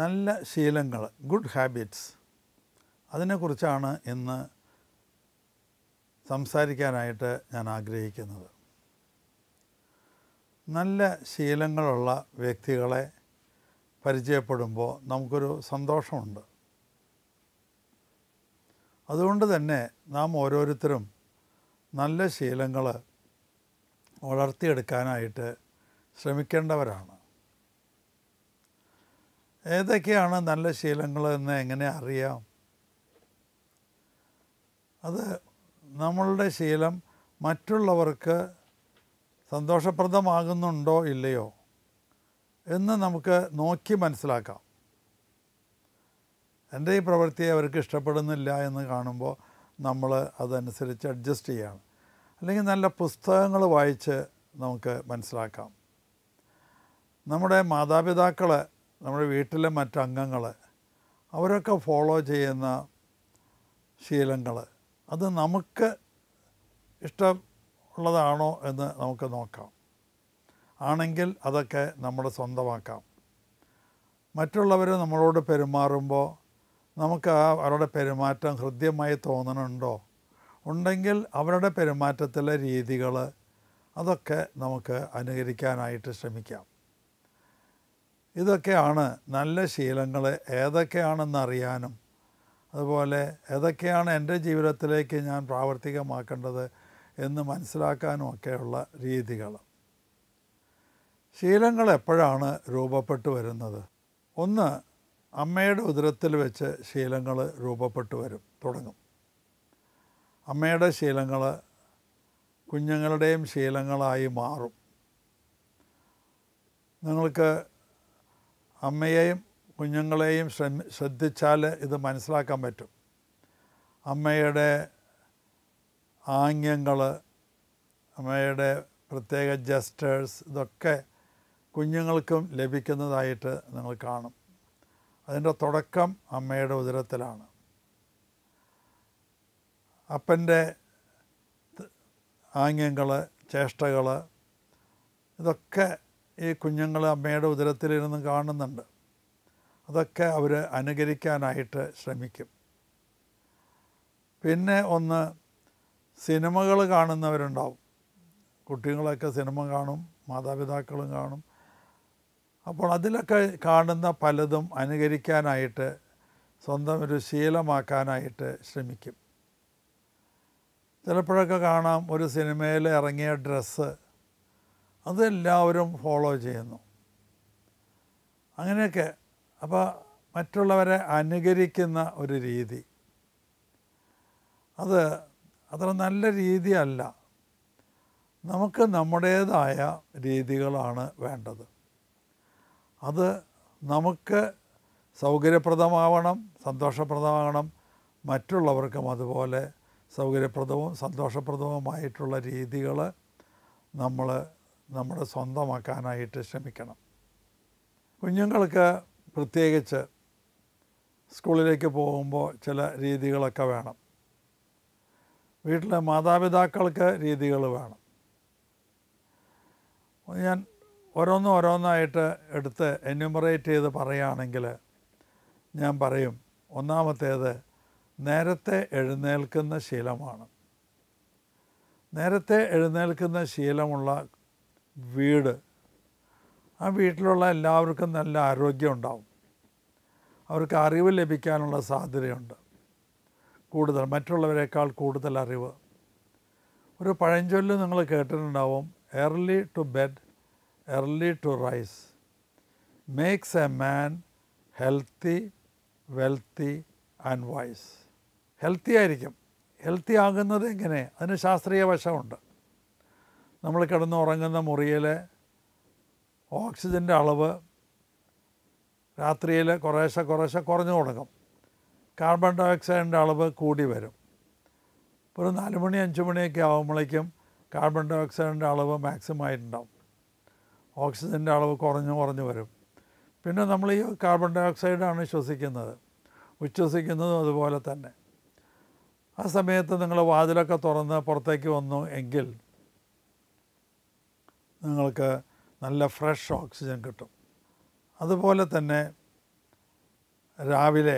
നല്ല ശീലങ്ങൾ, good habits, അതിനെക്കുറിച്ചാണ് ഇന്ന് സംസാരിക്കാനായിട്ട് ഞാൻ ആഗ്രഹിക്കുന്നത്. നല്ല ശീലങ്ങളുള്ള വ്യക്തികളെ പരിചയപ്പെടുമ്പോൾ നമുക്കൊരു സന്തോഷമുണ്ട്. അതുകൊണ്ട് തന്നെ നാം ഓരോരുത്തരും നല്ല ശീലങ്ങൾ വളർത്തിയെടുക്കാനായിട്ട് ശ്രമിക്കേണ്ടവരാണ്. ഏതൊക്കെയാണ് നല്ല ശീലങ്ങൾ എന്ന് എങ്ങനെ അറിയാം? അത് നമ്മളുടെ ശീലം മറ്റുള്ളവർക്ക് സന്തോഷപ്രദമാകുന്നുണ്ടോ ഇല്ലയോ എന്ന് നമുക്ക് നോക്കി മനസ്സിലാക്കാം. എൻ്റെ ഈ പ്രവൃത്തിയെ അവർക്ക് ഇഷ്ടപ്പെടുന്നില്ല എന്ന് കാണുമ്പോൾ നമ്മൾ അതനുസരിച്ച് അഡ്ജസ്റ്റ് ചെയ്യുകയാണ്. അല്ലെങ്കിൽ നല്ല പുസ്തകങ്ങൾ വായിച്ച് നമുക്ക് മനസ്സിലാക്കാം. നമ്മുടെ മാതാപിതാക്കൾ, നമ്മുടെ വീട്ടിലെ മറ്റംഗങ്ങൾ, അവരൊക്കെ ഫോളോ ചെയ്യുന്ന ശീലങ്ങൾ അത് നമുക്ക് ഇഷ്ടമുള്ളതാണോ എന്ന് നമുക്ക് നോക്കാം. ആണെങ്കിൽ അതൊക്കെ നമ്മുടെ സ്വന്തമാക്കാം. മറ്റുള്ളവർ നമ്മളോട് പെരുമാറുമ്പോൾ നമുക്ക് അവരുടെ പെരുമാറ്റം ഹൃദ്യമായി തോന്നുന്നുണ്ടോ? ഉണ്ടെങ്കിൽ അവരുടെ പെരുമാറ്റത്തിലെ രീതികൾ അതൊക്കെ നമുക്ക് അനുകരിക്കാനായിട്ട് ശ്രമിക്കാം. ഇതൊക്കെയാണ് നല്ല ശീലങ്ങൾ ഏതൊക്കെയാണെന്നറിയാനും അതുപോലെ ഏതൊക്കെയാണ് എൻ്റെ ജീവിതത്തിലേക്ക് ഞാൻ പ്രാവർത്തികമാക്കേണ്ടത് എന്ന് മനസ്സിലാക്കാനും ഒക്കെയുള്ള രീതികൾ. ശീലങ്ങൾ എപ്പോഴാണ് രൂപപ്പെട്ടു വരുന്നത്? ഒന്ന്, അമ്മയുടെ ഉദരത്തിൽ വെച്ച് ശീലങ്ങൾ രൂപപ്പെട്ടു തുടങ്ങും. അമ്മയുടെ ശീലങ്ങൾ കുഞ്ഞുങ്ങളുടെയും ശീലങ്ങളായി മാറും. നിങ്ങൾക്ക് അമ്മയെയും കുഞ്ഞുങ്ങളെയും ശ്രദ്ധിച്ചാൽ ഇത് മനസ്സിലാക്കാൻ പറ്റും. അമ്മയുടെ ആംഗ്യങ്ങൾ, അമ്മയുടെ പ്രത്യേക ജസ്റ്റേഴ്സ്, ഇതൊക്കെ കുഞ്ഞുങ്ങൾക്കും ലഭിക്കുന്നതായിട്ട് നിങ്ങൾ കാണും. അതിൻ്റെ തുടക്കം അമ്മയുടെ ഉദരത്തിലാണ്. അപ്പൻ്റെ ആംഗ്യങ്ങൾ, ചേഷ്ടകൾ, ഇതൊക്കെ ഈ കുഞ്ഞുങ്ങൾ അമ്മയുടെ ഉദരത്തിലിരുന്ന് കാണുന്നുണ്ട്. അതൊക്കെ അവർ അനുകരിക്കാനായിട്ട് ശ്രമിക്കും. പിന്നെ ഒന്ന്, സിനിമകൾ കാണുന്നവരുണ്ടാവും. കുട്ടികളൊക്കെ സിനിമ കാണും, മാതാപിതാക്കളും കാണും. അപ്പോൾ അതിലൊക്കെ കാണുന്ന പലതും അനുകരിക്കാനായിട്ട്, സ്വന്തം ഒരു ശീലമാക്കാനായിട്ട് ശ്രമിക്കും. ചിലപ്പോഴൊക്കെ കാണാം ഒരു സിനിമയിൽ ഇറങ്ങിയ ഡ്രസ്സ് അതെല്ലാവരും ഫോളോ ചെയ്യുന്നു. അങ്ങനെയൊക്കെ. അപ്പോൾ മറ്റുള്ളവരെ അനുകരിക്കുന്ന ഒരു രീതി, അത് അത്ര നല്ല രീതിയല്ല. നമുക്ക് നമ്മുടേതായ രീതികളാണ് വേണ്ടത്. അത് നമുക്ക് സൗകര്യപ്രദമാവണം, സന്തോഷപ്രദമാകണം. മറ്റുള്ളവർക്കും അതുപോലെ സൗകര്യപ്രദവും സന്തോഷപ്രദവുമായിട്ടുള്ള രീതികൾ നമ്മുടെ സ്വന്തമാക്കാനായിട്ട് ശ്രമിക്കണം. കുഞ്ഞുങ്ങൾക്ക് പ്രത്യേകിച്ച് സ്കൂളിലേക്ക് പോകുമ്പോൾ ചില രീതികളൊക്കെ വേണം. വീട്ടിലെ മാതാപിതാക്കൾക്ക് രീതികൾ വേണം. ഞാൻ ഓരോന്നായിട്ട് എടുത്ത് എന്യൂമറേറ്റ് ചെയ്ത് പറയുകയാണെങ്കിൽ ഞാൻ പറയും, ഒന്നാമത്തേത് നേരത്തെ എഴുന്നേൽക്കുന്ന ശീലമാണ്. നേരത്തെ എഴുന്നേൽക്കുന്ന ശീലമുള്ള വീട്, ആ വീട്ടിലുള്ള എല്ലാവർക്കും നല്ല ആരോഗ്യം ഉണ്ടാവും. അവർക്ക് അറിവ് ലഭിക്കാനുള്ള സാധ്യതയുണ്ട്. മറ്റുള്ളവരെക്കാൾ കൂടുതൽ അറിവ്. ഒരു പഴഞ്ചൊല്ല് നിങ്ങൾ കേട്ടിട്ടുണ്ടാവും, early to bed, early to rise makes a man healthy, wealthy and wise. Healthy ആയിരിക്കും. ഹെൽത്തി ആകുന്നത് എങ്ങനെ? അതിന് ശാസ്ത്രീയ വശമുണ്ട്. നമ്മൾ കിടന്ന് ഉറങ്ങുന്ന മുറിയിലെ ഓക്സിജൻ്റെ അളവ് രാത്രിയിൽ കുറേശ്ശെ കുറഞ്ഞു തുടങ്ങും. കാർബൺ ഡൈ ഓക്സൈഡിൻ്റെ അളവ് കൂടി വരും. ഒരു 4 മണി 5 മണിയൊക്കെ ആകുമ്പോഴേക്കും കാർബൺ ഡൈ ഓക്സൈഡിൻ്റെ അളവ് മാക്സിമം ആയിട്ടുണ്ടാവും. ഓക്സിജൻ്റെ അളവ് കുറഞ്ഞു വരും. പിന്നെ നമ്മൾ ഈ കാർബൺ ഡൈ ഓക്സൈഡാണ് ഉച്ഛ്വസിക്കുന്നതും അതുപോലെ തന്നെ. ആ സമയത്ത് നിങ്ങൾ വാതിലൊക്കെ തുറന്ന് പുറത്തേക്ക് വന്നു എങ്കിൽ നിങ്ങൾക്ക് നല്ല ഫ്രഷ് ഓക്സിജൻ കിട്ടും. അതുപോലെ തന്നെ രാവിലെ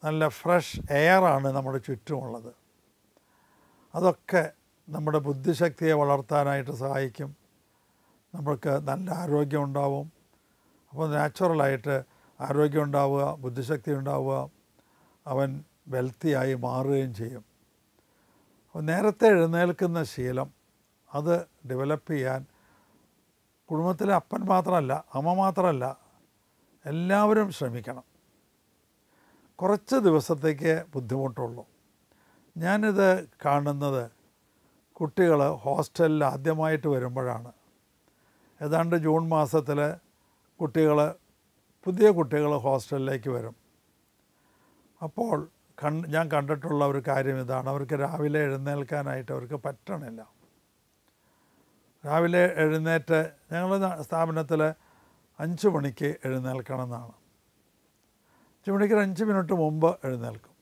നല്ല ഫ്രഷ് എയറാണ് നമ്മുടെ ചുറ്റുമുള്ളത്. അതൊക്കെ നമ്മുടെ ബുദ്ധിശക്തിയെ വളർത്താനായിട്ട് സഹായിക്കും. നമ്മൾക്ക് നല്ല ആരോഗ്യം ഉണ്ടാവും. അപ്പോൾ നാച്ചുറലായിട്ട് ആരോഗ്യം ഉണ്ടാവുക, ബുദ്ധിശക്തി ഉണ്ടാവുക, അവൻ വെൽത്തിയായി മാറുകയും ചെയ്യും. അപ്പോൾ നേരത്തെ എഴുന്നേൽക്കുന്ന ശീലം അത് ഡെവലപ്പ് ചെയ്യാൻ കുടുംബത്തിലെ അപ്പൻ മാത്രമല്ല, അമ്മ മാത്രമല്ല, എല്ലാവരും ശ്രമിക്കണം. കുറച്ച് ദിവസത്തേക്ക് ബുദ്ധിമുട്ടുള്ളൂ. ഞാനിത് കാണുന്നത് കുട്ടികൾ ഹോസ്റ്റലിൽ ആദ്യമായിട്ട് വരുമ്പോഴാണ്. ഏതാണ്ട് ജൂൺ മാസത്തിൽ പുതിയ കുട്ടികൾ ഹോസ്റ്റലിലേക്ക് വരും. അപ്പോൾ ഞാൻ കണ്ടിട്ടുള്ള ഒരു കാര്യം ഇതാണ്, അവർക്ക് രാവിലെ എഴുന്നേൽക്കാനായിട്ട് അവർക്ക് പറ്റണില്ല. രാവിലെ എഴുന്നേറ്റ് ഞങ്ങളുടെ സ്ഥാപനത്തിൽ 5 മണിക്ക് എഴുന്നേൽക്കണം എന്നാണ്. 5 മണിക്ക് 5 മിനിറ്റ് മുമ്പ് എഴുന്നേൽക്കും.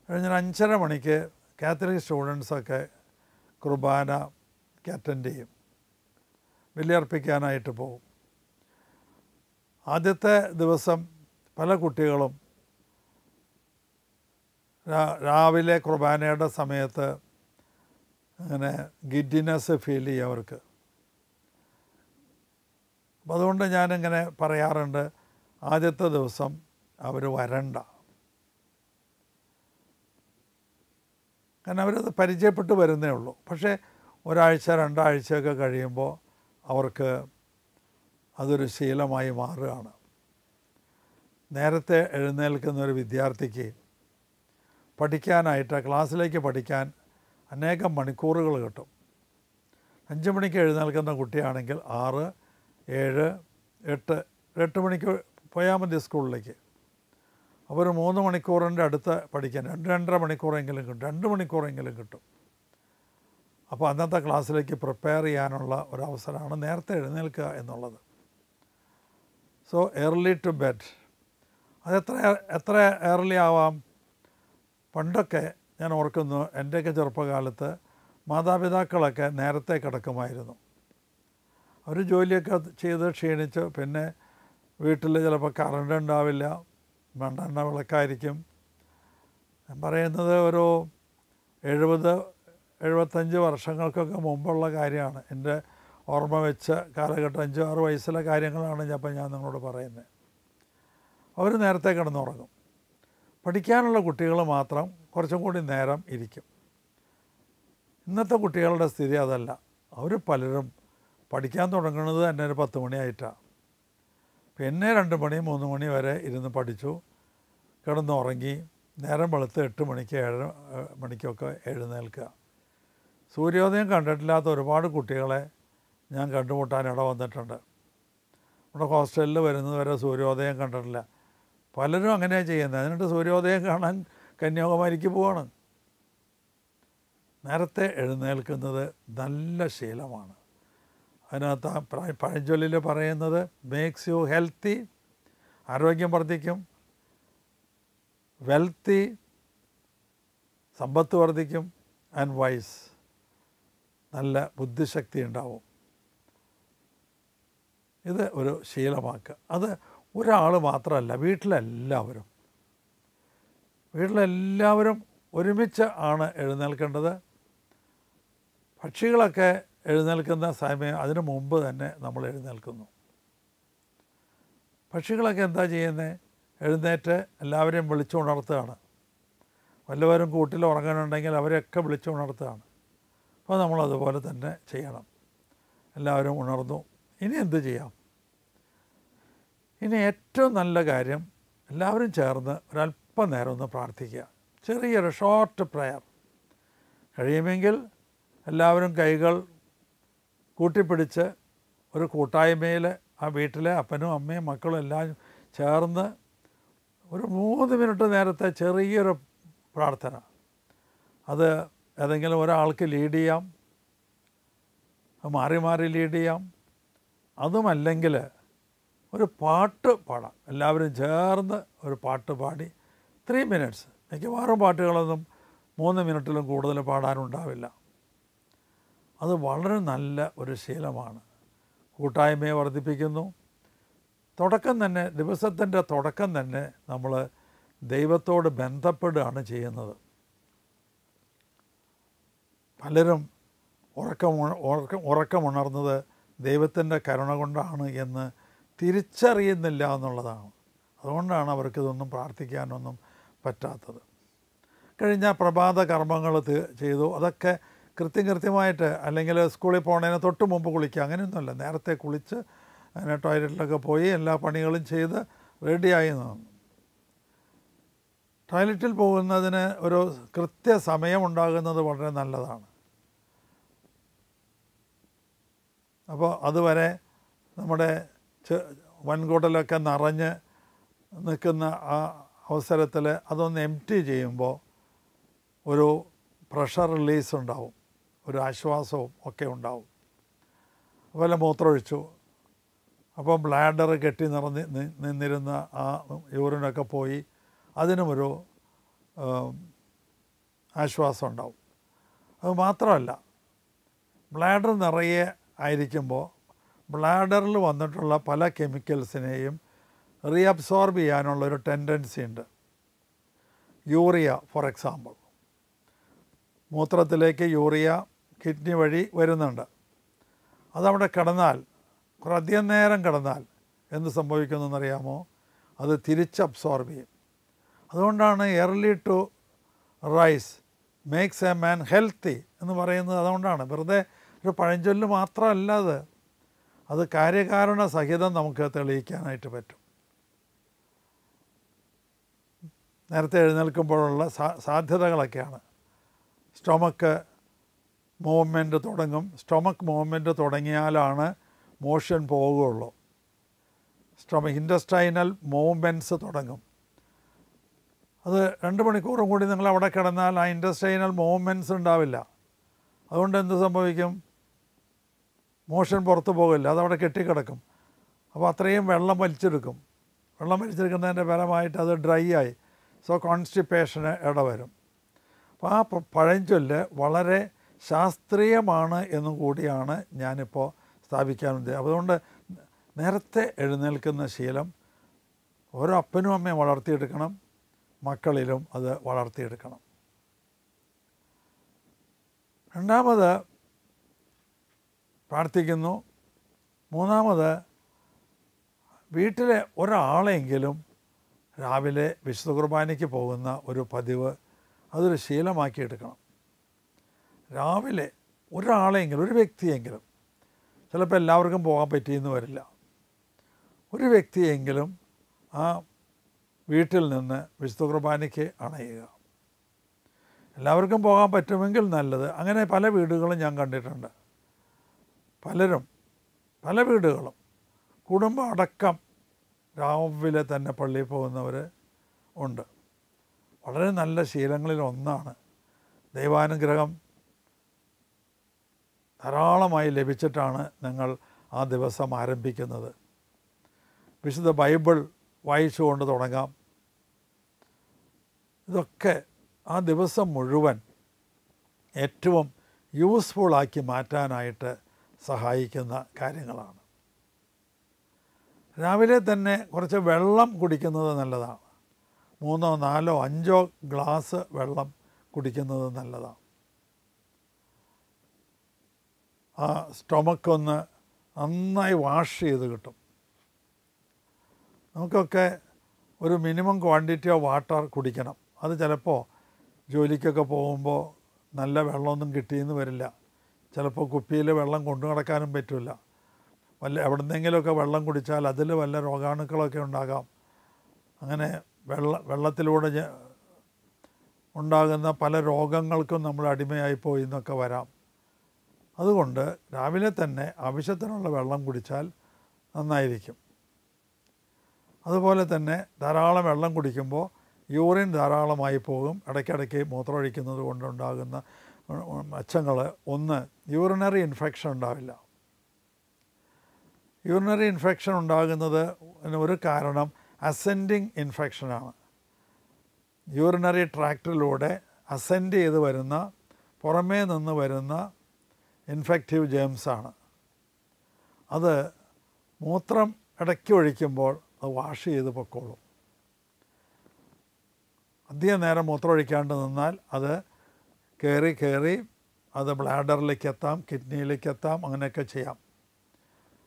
കഴിഞ്ഞാൽ 5:30 മണിക്ക് കാത്തലിക് സ്റ്റുഡൻസൊക്കെ കുർബാനയ്ക്ക് അറ്റൻഡ് ചെയ്യും, ബലിയർപ്പിക്കാനായിട്ട് പോകും. ആദ്യത്തെ ദിവസം പല കുട്ടികളും രാവിലെ കുർബാനയുടെ സമയത്ത് അങ്ങനെ ഗിഡിനെസ് ഫീൽ ചെയ്യും അവർക്ക്. അപ്പം അതുകൊണ്ട് ഞാനിങ്ങനെ പറയാറുണ്ട്, ആദ്യത്തെ ദിവസം അവർ വരണ്ട. കാരണം അവരത് പരിചയപ്പെട്ട് വരുന്നേ ഉള്ളൂ. പക്ഷേ 1 ആഴ്ച 2 ആഴ്ചയൊക്കെ കഴിയുമ്പോൾ അവർക്ക് അതൊരു ശീലമായി മാറുകയാണ്. നേരത്തെ എഴുന്നേൽക്കുന്ന ഒരു വിദ്യാർത്ഥിക്ക് പഠിക്കാനായിട്ട്, ക്ലാസ്സിലേക്ക് പഠിക്കാൻ അനേകം മണിക്കൂറുകൾ കിട്ടും. 5 മണിക്ക് എഴുന്നേൽക്കുന്ന കുട്ടിയാണെങ്കിൽ 6, 7, 8 മണിക്ക് പോയാൽ മതി സ്കൂളിലേക്ക്. അപ്പോൾ ഒരു 3 മണിക്കൂറിൻ്റെ അടുത്ത് പഠിക്കാൻ 2-2.5 മണിക്കൂറെങ്കിലും കിട്ടും, 2 മണിക്കൂറെങ്കിലും കിട്ടും. അപ്പോൾ അന്നത്തെ ക്ലാസ്സിലേക്ക് പ്രിപ്പയർ ചെയ്യാനുള്ള ഒരവസരമാണ് നേരത്തെ എഴുന്നേൽക്കുക എന്നുള്ളത്. So early to bed. എത്ര ഏർലി ആവാം? പണ്ടൊക്കെ ഞാൻ ഓർക്കുന്നു, എൻ്റെയൊക്കെ ചെറുപ്പകാലത്ത് മാതാപിതാക്കളൊക്കെ നേരത്തെ കിടക്കുമായിരുന്നു. അവർ ജോലിയൊക്കെ ചെയ്ത് ക്ഷീണിച്ച് പിന്നെ വീട്ടിൽ ചിലപ്പോൾ കറണ്ട് ഉണ്ടാവില്ല, മണ്ണെണ്ണ വിളക്കായിരിക്കും. ഞാൻ പറയുന്നത് ഒരു 70-75 വർഷങ്ങൾക്കൊക്കെ മുമ്പുള്ള കാര്യമാണ്. എൻ്റെ ഓർമ്മ വെച്ച കാലഘട്ടം 5-6 വയസ്സിലെ കാര്യങ്ങളാണ് ഞാൻ നിങ്ങളോട് പറയുന്നത്. അവർ നേരത്തെ കിടന്നുറങ്ങും. പഠിക്കാനുള്ള കുട്ടികൾ മാത്രം കുറച്ചും കൂടി നേരം ഇരിക്കും. ഇന്നത്തെ കുട്ടികളുടെ സ്ഥിതി അതല്ല. അവർ പലരും പഠിക്കാൻ തുടങ്ങുന്നത് തന്നെ ഒരു 10 മണിയായിട്ടാണ്. പിന്നെ 2 മണി 3 മണി വരെ ഇരുന്ന് പഠിച്ചു, കിടന്നുറങ്ങി, നേരം വെളുത്ത് 8 മണിക്ക് 7 മണിക്കൊക്കെ എഴുന്നേൽക്കുക. സൂര്യോദയം കണ്ടിട്ടില്ലാത്ത ഒരുപാട് കുട്ടികളെ ഞാൻ കണ്ടുമുട്ടാൻ ഇട വന്നിട്ടുണ്ട്. നമ്മുടെ ഹോസ്റ്റലിൽ വരുന്നത് വരെ സൂര്യോദയം കണ്ടിട്ടില്ല. പലരും അങ്ങനെയാണ് ചെയ്യുന്നത്. എന്നിട്ട് സൂര്യോദയം കാണാൻ കന്യാകുമാരിക്ക് പോവാണ്. നേരത്തെ എഴുന്നേൽക്കുന്നത് നല്ല ശീലമാണ്. അതിനകത്ത് പഴഞ്ചൊല്ലിൽ പറയുന്നത് മേക്സ് യു ഹെൽത്തി, ആരോഗ്യം വർദ്ധിക്കും, വെൽത്തി, സമ്പത്ത് വർദ്ധിക്കും, ആൻഡ് വൈസ്, നല്ല ബുദ്ധിശക്തി ഉണ്ടാവും. ഇത് ഒരു ശീലമാക്കുക. അത് ഒരാൾ മാത്രമല്ല, വീട്ടിലെല്ലാവരും ഒരുമിച്ച് ആണ് എഴുന്നേൽക്കേണ്ടത്. പക്ഷികളൊക്കെ എഴുന്നേൽക്കുന്ന സമയം അതിനു മുമ്പ് തന്നെ നമ്മൾ എഴുന്നേൽക്കുന്നു. പക്ഷികളൊക്കെ എന്താ ചെയ്യുന്നത്? എഴുന്നേറ്റ് എല്ലാവരെയും വിളിച്ചുണർത്തുകയാണ്. വല്ലവരും കൂട്ടിൽ ഉറങ്ങാനുണ്ടെങ്കിൽ അവരെയൊക്കെ വിളിച്ചുണർത്തുകയാണ്. അപ്പോൾ നമ്മളതുപോലെ തന്നെ ചെയ്യണം. എല്ലാവരും ഉണർന്നു. ഇനി എന്ത് ചെയ്യാം? ഇനി ഏറ്റവും നല്ല കാര്യം, എല്ലാവരും ചേർന്ന് ഒരല്പനേരം ഒന്ന് പ്രാർത്ഥിക്കുക. ചെറിയൊരു ഷോർട്ട് പ്രെയർ. കഴിയുമെങ്കിൽ എല്ലാവരും കൈകൾ കൂട്ടിപ്പിടിച്ച് ഒരു കൂട്ടായ്മയിൽ ആ വീട്ടിലെ അപ്പനും അമ്മയും മക്കളും എല്ലാം ചേർന്ന് ഒരു 3 മിനിറ്റ് നേരത്തെ ചെറിയൊരു പ്രാർത്ഥന. അത് ഏതെങ്കിലും ഒരാൾക്ക് ലീഡ് ചെയ്യാം, മാറി മാറി ലീഡ് ചെയ്യാം. അതുമല്ലെങ്കിൽ ഒരു പാട്ട് പാടാം. എല്ലാവരും ചേർന്ന് ഒരു പാട്ട് പാടി 3 മിനിറ്റ്സ്. മിക്കവാറും പാട്ടുകളൊന്നും 3 മിനിറ്റിലും കൂടുതൽ പാടാനുണ്ടാവില്ല. അത് വളരെ നല്ല ഒരു ശീലമാണ്. കൂട്ടായ്മയെ വർദ്ധിപ്പിക്കുന്നു, തുടക്കം തന്നെ, ദിവസത്തിൻ്റെ തുടക്കം തന്നെ നമ്മൾ ദൈവത്തോട് ബന്ധപ്പെടുകയാണ് ചെയ്യുന്നത്. പലരും ഉറക്കമുണർന്നത് ദൈവത്തിൻ്റെ കരുണ കൊണ്ടാണ് എന്ന് തിരിച്ചറിയുന്നില്ല എന്നുള്ളതാണ്. അതുകൊണ്ടാണ് അവർക്കിതൊന്നും പ്രാർത്ഥിക്കാനൊന്നും പറ്റാത്തത്. കഴിഞ്ഞ പ്രഭാത കർമ്മങ്ങൾ ചെയ്തു, അതൊക്കെ കൃത്യമായിട്ട്, അല്ലെങ്കിൽ സ്കൂളിൽ പോകുന്നതിന് തൊട്ട് മുമ്പ് കുളിക്കുക, അങ്ങനെയൊന്നുമല്ല. നേരത്തെ കുളിച്ച് അങ്ങനെ ടോയ്ലറ്റിലൊക്കെ പോയി എല്ലാ പണികളും ചെയ്ത് റെഡിയായി നിന്നു. ടോയ്ലറ്റിൽ പോകുന്നതിന് ഒരു കൃത്യസമയമുണ്ടാകുന്നത് വളരെ നല്ലതാണ്. അപ്പോൾ അതുവരെ നമ്മുടെ വൻകുടലൊക്കെ നിറഞ്ഞ് നിൽക്കുന്ന ആ അവസരത്തിൽ അതൊന്ന് എംപ്റ്റി ചെയ്യുമ്പോൾ ഒരു പ്രഷർ റിലീസ് ഉണ്ടാവും, ഒരു ആശ്വാസവും ഒക്കെ ഉണ്ടാവും. അതുപോലെ മൂത്രമൊഴിച്ചു, അപ്പോൾ ബ്ലാഡർ കെട്ടി നിന്നിരുന്ന ആ യൂറിനൊക്കെ പോയി, അതിനുമൊരു ആശ്വാസം ഉണ്ടാവും. അത് മാത്രമല്ല, ബ്ലാഡർ നിറയെ ആയിരിക്കുമ്പോൾ ബ്ലാഡറിൽ വന്നിട്ടുള്ള പല കെമിക്കൽസിനെയും റീഅബ്സോർബ് ചെയ്യാനുള്ളൊരു ടെൻഡൻസി ഉണ്ട്. യൂറിയ ഫോർ എക്സാമ്പിൾ, മൂത്രത്തിലേക്ക് യൂറിയ കിഡ്നി വഴി വരുന്നുണ്ട്. അതവിടെ കിടന്നാൽ, അധികം നേരം കിടന്നാൽ എന്ത് സംഭവിക്കുമെന്നറിയാമോ? അത് തിരിച്ച് അബ്സോർബ് ചെയ്യും. അതുകൊണ്ടാണ് early to rise makes a man healthy എന്ന് പറയുന്നത്. അതുകൊണ്ടാണ്, വെറുതെ ഒരു പഴഞ്ചൊല്ല് മാത്രമല്ല അത് കാര്യകാരണ സഹിതം നമുക്ക് തെളിയിക്കാനായിട്ട് പറ്റും. നേരത്തെ എഴുന്നേൽക്കുമ്പോഴുള്ള സാധ്യതകളൊക്കെയാണ്. സ്റ്റൊമക്ക് മൂവ്മെൻറ്റ് തുടങ്ങും. സ്റ്റൊമക്ക് മൂവ്മെൻറ്റ് തുടങ്ങിയാലാണ് മോഷൻ പോവുകയുള്ളൂ. ഇൻറ്റസ്റ്റൈനൽ മൂവ്മെൻറ്റ്സ് തുടങ്ങും. അത് 2 മണിക്കൂറും കൂടി നിങ്ങൾ അവിടെ കിടന്നാൽ ആ ഇൻറ്റസ്റ്റൈനൽ മൂവ്മെൻറ്റ്സ് ഉണ്ടാവില്ല. അതുകൊണ്ട് എന്ത് സംഭവിക്കും? മോഷൻ പുറത്ത് പോകില്ല, അതവിടെ കെട്ടിക്കിടക്കും. അപ്പോൾ അത്രയും വെള്ളം വലിച്ചെടുക്കും. വെള്ളം വലിച്ചെടുക്കുന്നതിൻ്റെ ഫലമായിട്ട് അത് ഡ്രൈ ആയി, സോ കോൺസ്റ്റിപ്പേഷന് ഇടവരും. അപ്പോൾ ആ പഴഞ്ചൊല്ല് വളരെ ശാസ്ത്രീയമാണ് എന്നും കൂടിയാണ് ഞാനിപ്പോൾ സ്ഥാപിക്കാൻ ഉദ്ദേശിച്ചത്. അതുകൊണ്ട് നേരത്തെ എഴുന്നേൽക്കുന്ന ശീലം ഓരോ അപ്പനും അമ്മയും വളർത്തിയെടുക്കണം, മക്കളിലും അത് വളർത്തിയെടുക്കണം. രണ്ടാമത് പ്രാർത്ഥിക്കുന്നു. മൂന്നാമത്, വീട്ടിലെ ഒരാളെങ്കിലും രാവിലെ വിശുദ്ധ കുർബാനയ്ക്ക് പോകുന്ന ഒരു പതിവ് അതൊരു ശീലമാക്കിയെടുക്കണം. രാവിലെ ഒരാളെങ്കിലും, ഒരു വ്യക്തിയെങ്കിലും, ചിലപ്പോൾ എല്ലാവർക്കും പോകാൻ പറ്റിയെന്ന് വരില്ല, ഒരു വ്യക്തിയെങ്കിലും ആ വീട്ടിൽ നിന്ന് വിശുദ്ധ കുർബാനയ്ക്ക് അണയുക. എല്ലാവർക്കും പോകാൻ പറ്റുമെങ്കിൽ നല്ലത്. അങ്ങനെ പല വീടുകളും ഞാൻ കണ്ടിട്ടുണ്ട്. പല വീടുകളും കുടുംബം അടക്കം രാവിലെ തന്നെ പള്ളിയിൽ പോകുന്നവർ ഉണ്ട്. വളരെ നല്ല ശീലങ്ങളിൽ ഒന്നാണ്. ദൈവാനുഗ്രഹം ധാരാളമായി ലഭിച്ചിട്ടാണ് നിങ്ങൾ ആ ദിവസം ആരംഭിക്കുന്നത്. വിശുദ്ധ ബൈബിൾ വായിച്ചുകൊണ്ട് തുടങ്ങാം. ഇതൊക്കെ ആ ദിവസം മുഴുവൻ ഏറ്റവും യൂസ്ഫുള്ളാക്കി മാറ്റാനായിട്ട് സഹായിക്കുന്ന കാര്യങ്ങളാണ്. രാവിലെ തന്നെ കുറച്ച് വെള്ളം കുടിക്കുന്നത് നല്ലതാണ്. 3, 4, 5 ഗ്ലാസ് വെള്ളം കുടിക്കുന്നത് നല്ലതാണ്. ആ സ്റ്റൊമക്കൊന്ന് നന്നായി വാഷ് ചെയ്ത് കിട്ടും. നമുക്കൊക്കെ ഒരു മിനിമം ക്വാണ്ടിറ്റി ഓഫ് വാട്ടർ കുടിക്കണം. അത് ചിലപ്പോൾ ജോലിക്കൊക്കെ പോകുമ്പോൾ നല്ല വെള്ളമൊന്നും കിട്ടിയെന്ന് വരില്ല. ചിലപ്പോൾ കുപ്പിയിൽ വെള്ളം കൊണ്ടു നടക്കാനും പറ്റില്ല. എവിടെന്നെങ്കിലുമൊക്കെ വെള്ളം കുടിച്ചാൽ അതിൽ വല്ല രോഗാണുക്കളൊക്കെ ഉണ്ടാകാം. അങ്ങനെ വെള്ളത്തിലൂടെ ഉണ്ടാകുന്ന പല രോഗങ്ങൾക്കും നമ്മൾ അടിമയായിപ്പോയി എന്നൊക്കെ വരാം. അതുകൊണ്ട് രാവിലെ തന്നെ ആവശ്യത്തിനുള്ള വെള്ളം കുടിച്ചാൽ നന്നായിരിക്കും. അതുപോലെ തന്നെ ധാരാളം വെള്ളം കുടിക്കുമ്പോൾ യൂറിൻ ധാരാളമായി പോകും. ഇടയ്ക്കിടയ്ക്ക് മൂത്രമൊഴിക്കുന്നത് കൊണ്ടുണ്ടാകുന്ന മെച്ചങ്ങൾ, ഒന്ന്, യൂറിനറി ഇൻഫെക്ഷൻ ഉണ്ടാവില്ല. യൂറിനറി ഇൻഫെക്ഷൻ ഉണ്ടാകുന്നത് ഒരു കാരണം അസെൻഡിങ് ഇൻഫെക്ഷനാണ്. യൂറിനറി ട്രാക്റ്റിലൂടെ അസെൻഡ് ചെയ്ത് വരുന്ന, പുറമേ നിന്ന് വരുന്ന ഇൻഫെക്റ്റീവ് ജേംസാണ്. അത് മൂത്രം ഇടയ്ക്ക് ഒഴിക്കുമ്പോൾ അത് വാഷ് ചെയ്ത് പൊക്കോളും. അധികം നേരം മൂത്രമൊഴിക്കാണ്ട് നിന്നാൽ അത് കയറി അത് ബ്ലാഡറിലേക്ക് എത്താം, കിഡ്നിയിലേക്ക് എത്താം, അങ്ങനെയൊക്കെ ചെയ്യാം.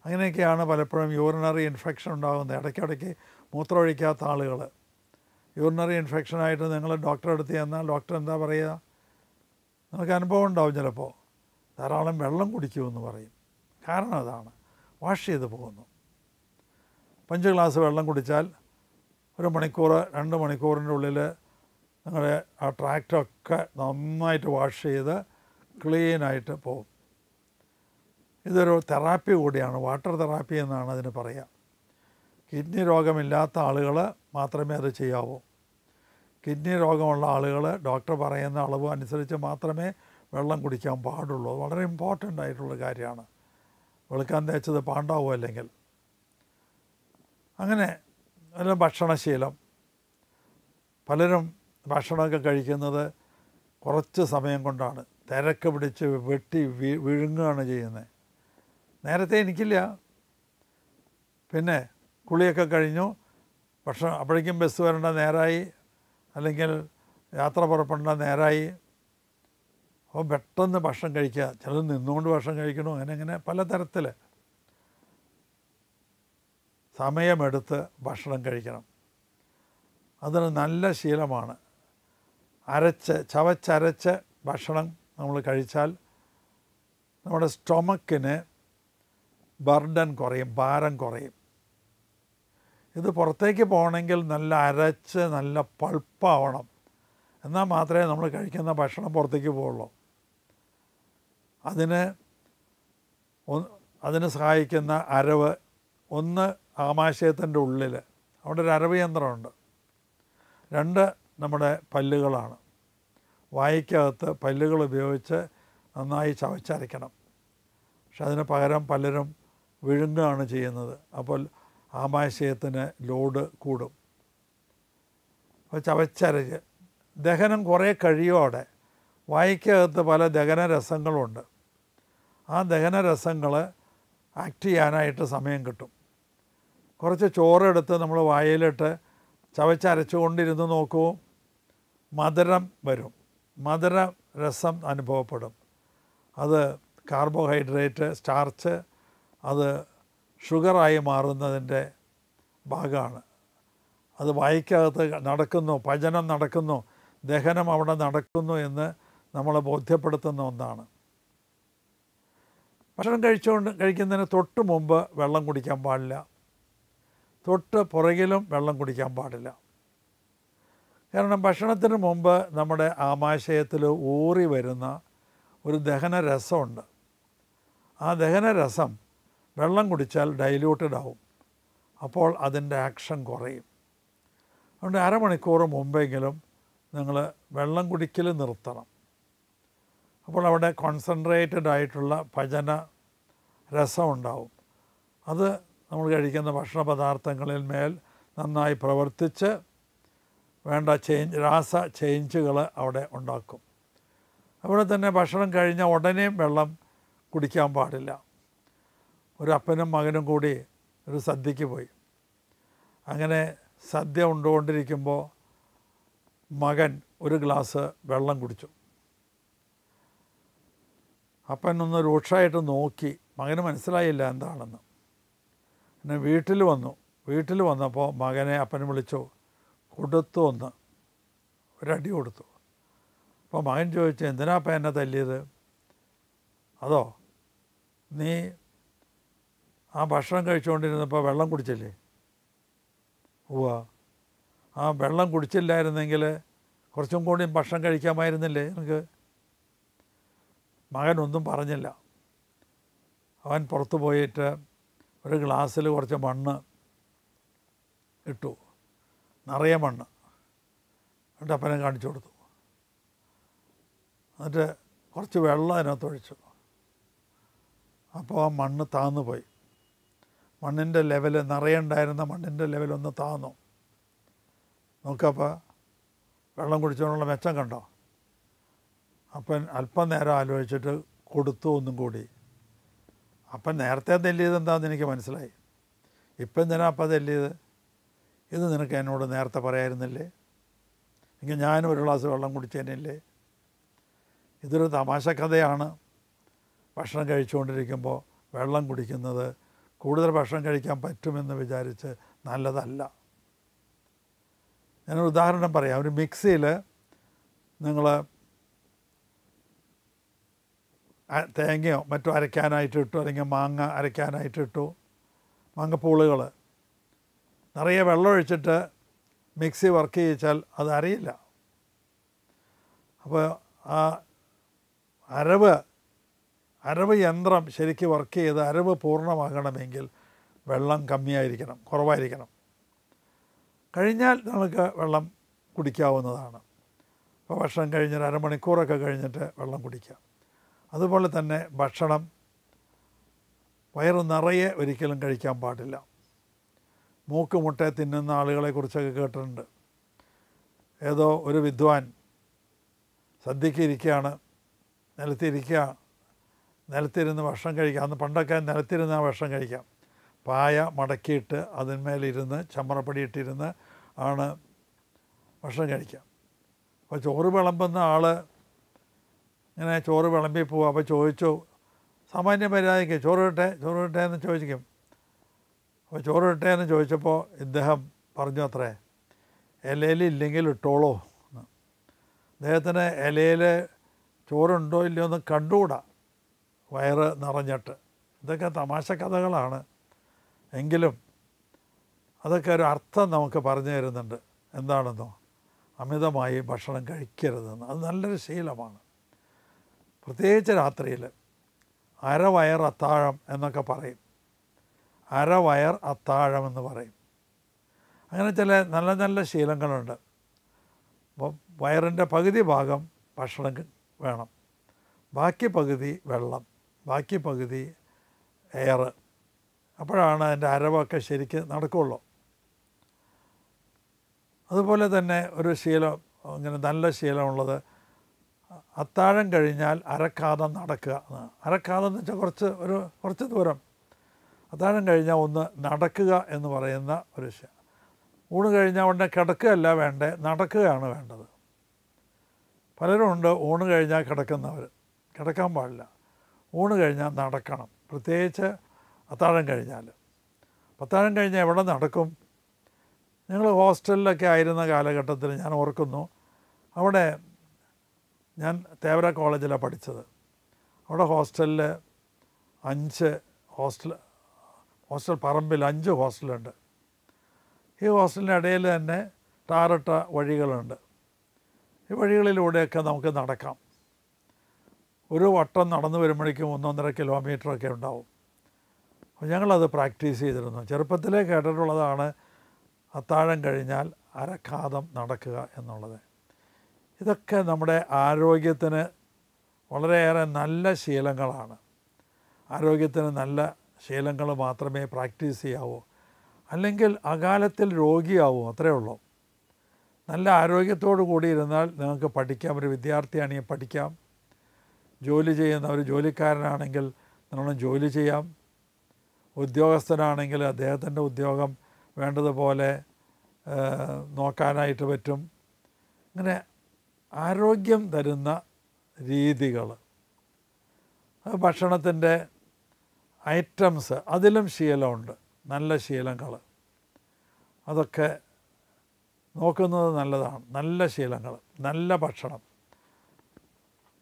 അങ്ങനെയൊക്കെയാണ് പലപ്പോഴും യൂറിനറി ഇൻഫെക്ഷൻ ഉണ്ടാകുന്നത്. ഇടയ്ക്കിടയ്ക്ക് മൂത്രമൊഴിക്കാത്ത ആളുകൾ യൂറിനറി ഇൻഫെക്ഷനായിട്ട് നിങ്ങൾ ഡോക്ടറെ അടുത്ത് ചെന്നാൽ ഡോക്ടർ എന്താ പറയുക? നിങ്ങൾക്ക് അനുഭവം ഉണ്ടാവും, ചിലപ്പോൾ ധാരാളം വെള്ളം കുടിക്കുമെന്ന് പറയും. കാരണം അതാണ്, വാഷ് ചെയ്ത് പോകുന്നു. 5 ഗ്ലാസ് വെള്ളം കുടിച്ചാൽ 1 മണിക്കൂർ 2 മണിക്കൂറിൻ്റെ ഉള്ളിൽ നിങ്ങളുടെ ആ ട്രാക്റ്റൊക്കെ നന്നായിട്ട് വാഷ് ചെയ്ത് ക്ലീനായിട്ട് പോകും. ഇതൊരു തെറാപ്പി കൂടിയാണ്, വാട്ടർ തെറാപ്പി എന്നാണ് അതിന് പറയുക. കിഡ്നി രോഗമില്ലാത്ത ആളുകൾ മാത്രമേ അത് ചെയ്യാവൂ. കിഡ്നി രോഗമുള്ള ആളുകൾ ഡോക്ടർ പറയുന്ന അളവ് അനുസരിച്ച് മാത്രമേ വെള്ളം കുടിക്കാൻ പാടുള്ളൂ. അത് വളരെ ഇമ്പോർട്ടൻ്റ് ആയിട്ടുള്ള കാര്യമാണ്. വെളുക്കാൻ തേച്ചത് പാണ്ടാവും അല്ലെങ്കിൽ. അങ്ങനെ നല്ല ഭക്ഷണശീലം. പലരും ഭക്ഷണമൊക്കെ കഴിക്കുന്നത് കുറച്ച് സമയം കൊണ്ടാണ്. തിരക്ക് പിടിച്ച് വെട്ടി വിഴുങ്ങുകയാണ് ചെയ്യുന്നത്. നേരത്തെ എനിക്കില്ല. പിന്നെ കുളിയൊക്കെ കഴിഞ്ഞു, ഭക്ഷണം അപ്പോഴേക്കും ബസ് വരേണ്ട നേരമായി, അല്ലെങ്കിൽ യാത്ര പുറപ്പെടേണ്ട നേരമായി. അപ്പോൾ പെട്ടെന്ന് ഭക്ഷണം കഴിക്കുക. ചിലത് നിന്നുകൊണ്ട് ഭക്ഷണം കഴിക്കണോ, അങ്ങനെ പലതരത്തിൽ സമയമെടുത്ത് ഭക്ഷണം കഴിക്കണം. അതൊരു നല്ല ശീലമാണ്. ചവച്ചരച്ച് ഭക്ഷണം നമ്മൾ കഴിച്ചാൽ നമ്മുടെ സ്റ്റൊമക്കിന് ബർഡൻ കുറയും, ഭാരം കുറയും. ഇത് പുറത്തേക്ക് പോകണമെങ്കിൽ നല്ല അരച്ച് നല്ല പൾപ്പാവണം. എന്നാൽ മാത്രമേ നമ്മൾ കഴിക്കുന്ന ഭക്ഷണം പുറത്തേക്ക് പോവുള്ളൂ. അതിന് സഹായിക്കുന്ന അരവ്, ഒന്ന് ആമാശയത്തിൻ്റെ ഉള്ളിൽ അവിടെ ഒരു അരവ് യന്ത്രമുണ്ട്. 2 നമ്മുടെ പല്ലുകളാണ്. വായ്ക്കകത്ത് പല്ലുകൾ ഉപയോഗിച്ച് നന്നായി ചവച്ചരയ്ക്കണം. പക്ഷെ അതിന് പകരം പലരും വിഴുങ്ങുകയാണ് ചെയ്യുന്നത്. അപ്പോൾ ആമാശയത്തിന് ലോഡ് കൂടും. അപ്പോൾ ചവച്ചരച്ച് ദഹനം കുറേ കഴിയോടെ വായ്ക്കകത്ത് പല ദഹനരസങ്ങളുണ്ട്. ആ ദഹനരസങ്ങൾ ആക്ട് ചെയ്യാനായിട്ട് സമയം കിട്ടും. കുറച്ച് ചോറെടുത്ത് നമ്മൾ വായിലിട്ട് ചവച്ചരച്ചുകൊണ്ടിരുന്ന് നോക്കൂ, മധുരം വരും, മധുര രസം അനുഭവപ്പെടും. അത് കാർബോഹൈഡ്രേറ്റ്, സ്റ്റാർച്ച്, അത് ഷുഗറായി മാറുന്നതിൻ്റെ ഭാഗമാണ്. അത് വായ്ക്കകത്ത് നടക്കുന്നു, പചനം നടക്കുന്നു, ദഹനം അവിടെ നടക്കുന്നു എന്ന് നമ്മളെ ബോധ്യപ്പെടുത്തുന്ന ഒന്നാണ്. ഭക്ഷണം കഴിക്കുന്നതിന് തൊട്ട് മുമ്പ് വെള്ളം കുടിക്കാൻ പാടില്ല, തൊട്ട് പുറകിലും വെള്ളം കുടിക്കാൻ പാടില്ല. കാരണം ഭക്ഷണത്തിന് മുമ്പ് നമ്മുടെ ആമാശയത്തിൽ ഊറി വരുന്ന ഒരു ദഹനരസമുണ്ട്. ആ ദഹനരസം വെള്ളം കുടിച്ചാൽ ഡൈല്യൂട്ടഡ് ആവും. അപ്പോൾ അതിൻ്റെ ആക്ഷൻ കുറയും. അതുകൊണ്ട് അരമണിക്കൂർ മുമ്പെങ്കിലും നിങ്ങൾ വെള്ളം കുടിക്കൽ നിർത്തണം. അപ്പോൾ അവിടെ കോൺസെൻട്രേറ്റഡ് ആയിട്ടുള്ള പചന രസം ഉണ്ടാവും. അത് നമ്മൾ കഴിക്കുന്ന ഭക്ഷണ പദാർത്ഥങ്ങളിൽ മേൽ നന്നായി പ്രവർത്തിച്ച് വേണ്ട രാസ ചേഞ്ചുകൾ അവിടെ ഉണ്ടാക്കും. അവിടെ തന്നെ ഭക്ഷണം കഴിഞ്ഞ ഉടനെയും വെള്ളം കുടിക്കാൻ പാടില്ല. ഒരു അപ്പനും മകനും കൂടി ഒരു സദ്യക്ക് പോയി. അങ്ങനെ സദ്യ ഉണ്ടുകൊണ്ടിരിക്കുമ്പോൾ മകൻ ഒരു ഗ്ലാസ് വെള്ളം കുടിച്ചു. അപ്പൻ ഒന്ന് രൂക്ഷമായിട്ട് നോക്കി. മകന് മനസ്സിലായില്ല എന്താണെന്ന്. പിന്നെ വീട്ടിൽ വന്നപ്പോൾ മകനെ അപ്പൻ വിളിച്ചു, കൊടുത്തു, ഒരടി കൊടുത്തു. അപ്പോൾ മകൻ ചോദിച്ചു, എന്തിനാ അപ്പം എന്നെ തല്ലിയത്? അതോ നീ ആ ഭക്ഷണം കഴിച്ചുകൊണ്ടിരുന്നപ്പോൾ വെള്ളം കുടിച്ചില്ലേ? ഉവ്വ. ആ വെള്ളം കുടിച്ചില്ലായിരുന്നെങ്കിൽ കുറച്ചും കൂടി ഭക്ഷണം കഴിക്കാമായിരുന്നില്ലേ എനിക്ക്? മകനൊന്നും പറഞ്ഞില്ല. അവൻ പുറത്ത് പോയിട്ട് ഒരു ഗ്ലാസ്സിൽ കുറച്ച് മണ്ണ് ഇട്ടു, നിറയെ മണ്ണ്. എന്നിട്ട് അപ്പനെ കാണിച്ചു കൊടുത്തു. എന്നിട്ട് കുറച്ച് വെള്ളം അതിനകത്ത് ഒഴിച്ചു. അപ്പോൾ ആ മണ്ണ് താന്നു പോയി. മണ്ണിൻ്റെ ലെവൽ, നിറയുണ്ടായിരുന്ന മണ്ണിൻ്റെ ലെവലൊന്ന് താന്നു. നോക്കപ്പോൾ വെള്ളം കുടിച്ചോണ്ടുള്ള മെച്ചം കണ്ടോ? അപ്പൻ അല്പം നേരം ആലോചിച്ചിട്ട് കൊടുത്തു ഒന്നും കൂടി. അപ്പം നേരത്തെ തല്ലിയത് എന്താണെന്ന് എനിക്ക് മനസ്സിലായി. ഇപ്പം എന്തിനാ അപ്പം തല്ലിയത്? ഇത് നിനക്ക് എന്നോട് നേരത്തെ പറയായിരുന്നില്ലേ? എങ്കിൽ ഞാനും ഒരു ഗ്ലാസ് വെള്ളം കുടിച്ചേനില്ലേ? ഇതൊരു തമാശ കഥയാണ്. ഭക്ഷണം കഴിച്ചുകൊണ്ടിരിക്കുമ്പോൾ വെള്ളം കുടിക്കുന്നത് കൂടുതൽ ഭക്ഷണം കഴിക്കാൻ പറ്റുമെന്ന് വിചാരിച്ച് നല്ലതല്ല. ഞാനൊരു ഉദാഹരണം പറയാം. ഒരു മിക്സിയിൽ നിങ്ങൾ തേങ്ങയോ മറ്റോ അരയ്ക്കാനായിട്ട് ഇട്ടു, അല്ലെങ്കിൽ മാങ്ങ അരയ്ക്കാനായിട്ട് ഇട്ടു, മാങ്ങപ്പൂളുകൾ നിറയെ വെള്ളം ഒഴിച്ചിട്ട് മിക്സി വർക്ക് ചെയ്യിച്ചാൽ അത് അറിയില്ല. അപ്പോൾ ആ അരവ് യന്ത്രം ശരിക്കും വർക്ക് ചെയ്ത് അരവ് പൂർണ്ണമാകണമെങ്കിൽ വെള്ളം കമ്മിയായിരിക്കണം, കുറവായിരിക്കണം. കഴിഞ്ഞാൽ നമുക്ക് വെള്ളം കുടിക്കാവുന്നതാണ്. അപ്പോൾ ഭക്ഷണം കഴിഞ്ഞൊരു അരമണിക്കൂറൊക്കെ കഴിഞ്ഞിട്ട് വെള്ളം കുടിക്കാം. അതുപോലെ തന്നെ ഭക്ഷണം വയറ് നിറയെ ഒരിക്കലും കഴിക്കാൻ പാടില്ല. മൂക്ക് മുട്ട തിന്നുന്ന ആളുകളെക്കുറിച്ചൊക്കെ കേട്ടിട്ടുണ്ട്. ഏതോ ഒരു വിദ്വാൻ സദ്യക്ക് ഇരിക്കുകയാണ്, നിലത്തിരുന്ന് ഭക്ഷണം കഴിക്കാം. അന്ന് പണ്ടൊക്കെ നിലത്തിരുന്ന് ഭക്ഷണം കഴിക്കാം. പായ മടക്കിയിട്ട് അതിന്മേലിരുന്ന് ചമ്മറപ്പടിയിട്ടിരുന്ന് ആണ് ഭക്ഷണം കഴിക്കാം. അപ്പോൾ ചോറ് വിളമ്പുന്ന ആൾ ഇങ്ങനെ ചോറ് വിളമ്പി പോവുക. അപ്പോൾ ചോദിച്ചു, സാമാന്യ മര്യാദയ്ക്ക് ചോറ് കിട്ടേ എന്ന് ചോദിക്കും. അപ്പോൾ ചോറ് കിട്ടേ എന്ന് ചോദിച്ചപ്പോൾ ഇദ്ദേഹം പറഞ്ഞു അത്രേ, ഇലയിൽ ഇല്ലെങ്കിൽ ഇട്ടോളൂ എന്ന്. അദ്ദേഹത്തിന് ഇലയിൽ ചോറുണ്ടോ ഇല്ലയോ എന്ന് കണ്ടുകൂടാ, വയറ് നിറഞ്ഞിട്ട്. ഇതൊക്കെ തമാശ കഥകളാണ്. എങ്കിലും അതൊക്കെ ഒരു അർത്ഥം നമുക്ക് പറഞ്ഞു തരുന്നുണ്ട്. എന്താണെന്നോ, അമിതമായി ഭക്ഷണം കഴിക്കരുതെന്ന്. അത് നല്ലൊരു ശീലമാണ്. പ്രത്യേകിച്ച് രാത്രിയിൽ അരവയർ അത്താഴം എന്നൊക്കെ പറയും. അരവയർ അത്താഴം എന്ന് പറയും. അങ്ങനെ ചില നല്ല നല്ല ശീലങ്ങളുണ്ട്. അപ്പോൾ വയറിൻ്റെ പകുതി ഭാഗം ഭക്ഷണം വേണം, ബാക്കി പകുതി വെള്ളം, ബാക്കി പകുതി എയർ. അപ്പോഴാണ് അതിൻ്റെ അരവൊക്കെ ശരിക്ക് നടക്കുകയുള്ളൂ. അതുപോലെ തന്നെ ഒരു ശീലം, ഇങ്ങനെ നല്ല ശീലമുള്ളത്, അത്താഴം കഴിഞ്ഞാൽ അരക്കാതം നടക്കുക. അരക്കാതം എന്ന് വെച്ചാൽ കുറച്ച് ദൂരം അത്താഴം കഴിഞ്ഞാൽ ഒന്ന് നടക്കുക എന്ന് പറയുന്ന ഒരു ഊണ് കഴിഞ്ഞാൽ ഉടനെ കിടക്കുകയല്ല വേണ്ടേ, നടക്കുകയാണ് വേണ്ടത്. പലരും ഉണ്ട് ഊണ് കഴിഞ്ഞാൽ കിടക്കുന്നവർ. കിടക്കാൻ പാടില്ല. ഊണ് കഴിഞ്ഞാൽ നടക്കണം, പ്രത്യേകിച്ച് അത്താഴം കഴിഞ്ഞാൽ. അത്താഴം കഴിഞ്ഞാൽ എവിടെ നടക്കും? ഞങ്ങൾ ഹോസ്റ്റലിലൊക്കെ ആയിരുന്ന കാലഘട്ടത്തിൽ ഞാൻ ഓർക്കുന്നു, അവിടെ ഞാൻ തേവര കോളേജിലാണ് പഠിച്ചത്. അവിടെ ഹോസ്റ്റലിൽ 5 ഹോസ്റ്റൽ പറമ്പിൽ 5 ഹോസ്റ്റലുണ്ട്. ഈ ഹോസ്റ്റലിൻ്റെ ഇടയിൽ തന്നെ ടാറിട്ട വഴികളുണ്ട്. ഈ വഴികളിലൂടെയൊക്കെ നമുക്ക് നടക്കാം. ഒരു വട്ടം നടന്നു വരുമ്പോഴേക്കും 1-1.5 കിലോമീറ്ററൊക്കെ ഉണ്ടാവും. അപ്പോൾ ഞങ്ങളത് പ്രാക്ടീസ് ചെയ്തിരുന്നു. ചെറുപ്പത്തിലേ കേട്ടിട്ടുള്ളതാണ് അത്താഴം കഴിഞ്ഞാൽ അരക്കാതം നടക്കുക എന്നുള്ളത്. ഇതൊക്കെ നമ്മുടെ ആരോഗ്യത്തിന് വളരെയേറെ നല്ല ശീലങ്ങളാണ്. ആരോഗ്യത്തിന് നല്ല ശീലങ്ങൾ മാത്രമേ പ്രാക്ടീസ് ചെയ്യാവൂ, അല്ലെങ്കിൽ അകാലത്തിൽ രോഗിയാവൂ. അത്രയേ ഉള്ളൂ. നല്ല ആരോഗ്യത്തോടു കൂടി ഇരുന്നാൽ നിങ്ങൾക്ക് പഠിക്കാം. ഒരു വിദ്യാർത്ഥിയാണെങ്കിൽ പഠിക്കാം, ജോലി ചെയ്യുന്ന ഒരു ജോലിക്കാരനാണെങ്കിൽ നല്ലോണം ജോലി ചെയ്യാം, ഉദ്യോഗസ്ഥനാണെങ്കിൽ അദ്ദേഹത്തിൻ്റെ ഉദ്യോഗം വേണ്ടതുപോലെ നോക്കാനായിട്ട് പറ്റും. ഇങ്ങനെ ആരോഗ്യം തരുന്ന രീതികൾ, ഭക്ഷണത്തിൻ്റെ ഐറ്റംസ്, അതിലും ശീലമുണ്ട്. നല്ല ശീലങ്ങൾ അതൊക്കെ നോക്കുന്നത് നല്ലതാണ്. നല്ല ശീലങ്ങൾ, നല്ല ഭക്ഷണം.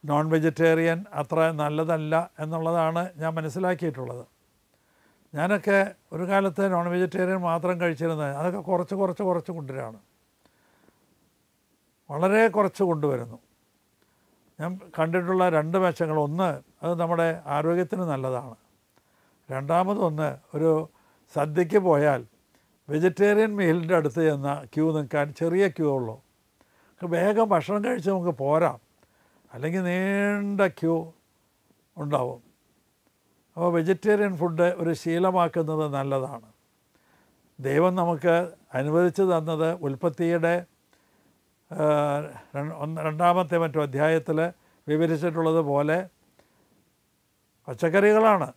നോൺ വെജിറ്റേറിയൻ അത്ര നല്ലതല്ല എന്നുള്ളതാണ് ഞാൻ മനസ്സിലാക്കിയിട്ടുള്ളത്. ഞാനൊക്കെ ഒരു കാലത്ത് നോൺ വെജിറ്റേറിയൻ മാത്രം കഴിച്ചിരുന്നത്, അതൊക്കെ കുറച്ച് കൊണ്ടുവരികയാണ്. വളരെ കുറച്ച് കൊണ്ടുവരുന്നു. ഞാൻ കണ്ടിട്ടുള്ള 2 മെച്ചങ്ങൾ, ഒന്ന് അത് നമ്മുടെ ആരോഗ്യത്തിന് നല്ലതാണ്. രണ്ടാമതൊന്ന്, ഒരു സദ്യക്ക് പോയാൽ വെജിറ്റേറിയൻ മീലിൻ്റെ അടുത്ത് ചെന്ന ക്യൂ നിൽക്കാൻ ചെറിയ ക്യൂ ഉള്ളൂ. വേഗം ഭക്ഷണം കഴിച്ച് നമുക്ക് പോരാം, അല്ലെങ്കിൽ നീണ്ട ക്യൂ ഉണ്ടാവും. അപ്പോൾ വെജിറ്റേറിയൻ ഫുഡ് ഒരു ശീലമാക്കുന്നത് നല്ലതാണ്. ദൈവം നമുക്ക് അനുവദിച്ചു തന്നത് ഉൽപ്പത്തിയുടെ 2-ാമത്തെ മറ്റോ അധ്യായത്തിൽ വിവരിച്ചിട്ടുള്ളത് പോലെ പച്ചക്കറികളാണ്,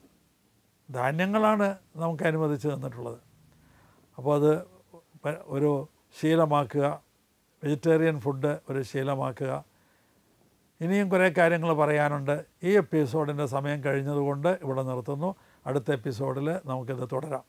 ധാന്യങ്ങളാണ് നമുക്ക് അനുവദിച്ചു തന്നിട്ടുള്ളത്. അപ്പോൾ അത് ഒരു ശീലമാക്കുക. വെജിറ്റേറിയൻ ഫുഡ് ഒരു ശീലമാക്കുക. ഇനിയും കുറേ കാര്യങ്ങൾ പറയാനുണ്ട്. ഈ എപ്പിസോഡിൻ്റെ സമയം കഴിഞ്ഞതുകൊണ്ട് ഇവിടെ നിർത്തുന്നു. അടുത്ത എപ്പിസോഡിൽ നമുക്കിത് തുടരാം.